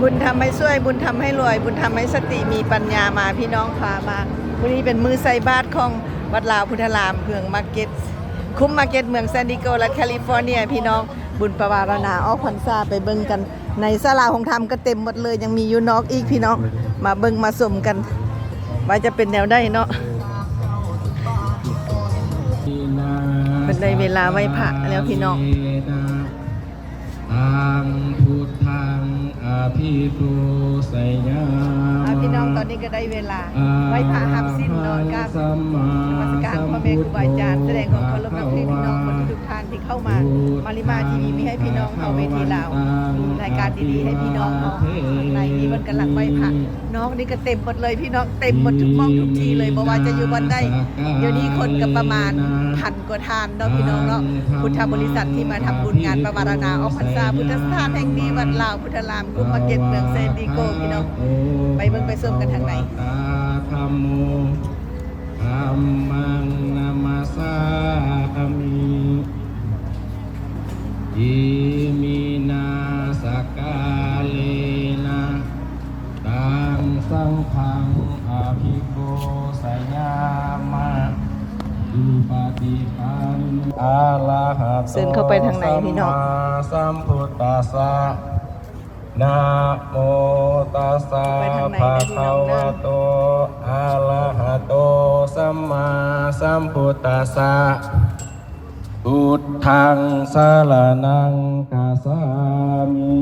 บุญทำให้ช่วยบุญทำให้รวยบุญทำให้สติมีปัญญามาพี่น้องพามาวันนี้เป็นมือใส่บาตรของวัดลาวพุทธารามเมืองมาร์เก็ตคุ้มมาร์เก็ตเมืองซานดิโกและแคลิฟอร์เนียพี่น้องบุญประวารณาออกพรรษาไปเบิ่งกันในศาลาของธรรมก็เต็มหมดเลยยังมีอยู่นอกอีกพี่น้องมาเบิ่งมาชมกันว่าจะเป็นแนวได้เนาะเป็นในเวลาไหว้พระแล้วพี่น้องตังพุทธังอภิปูสยาพี่น้องตอนนี้ก็ได้เวลาไหว้พระหับสิ้นนอนกับนมัสการพ่อแม่ครูบาอาจารย์แสดงความเคารพนับถือพี่น้องคนทุกท่านที่เข้ามามาริมาทีวีมีให้พี่น้องเข้าเวทีลาวรายการดีๆให้พี่น้องเนาะในนี้มันกำลังไหว้พระน้องนี่ก็เต็มหมดเลยพี่น้องเต็มหมดทุกห้องทุกทีเลยบอกว่าจะอยู่วันใดเดี๋ยวนี้คนก็ประมาณ1,000 กว่าทานเนาะพี่น้องเนาะพุทธบริษัทที่มาทำบุญงานประวารณาออกพรรษาพุทธสถานแห่งนี้วัดลาวพุทธารามกุมมาร์เก็ตเมืองซานดิโกพี่น้องไปเบิ่งไปชมกันทางไหนธัมโมธัมมังนามาสามิอิมินาสกาเลนะตังสังฆังอภิปูสยามะอุปฏิปันอะระหะโตเดินเข้าไปทางไหนพี่น้องสัมพุทธัสสะนะโมตัสสะภะคะวะโตอะระหะโตสัมมาสัมพุทธัสสะพุทธังสรณังคัจฉามิ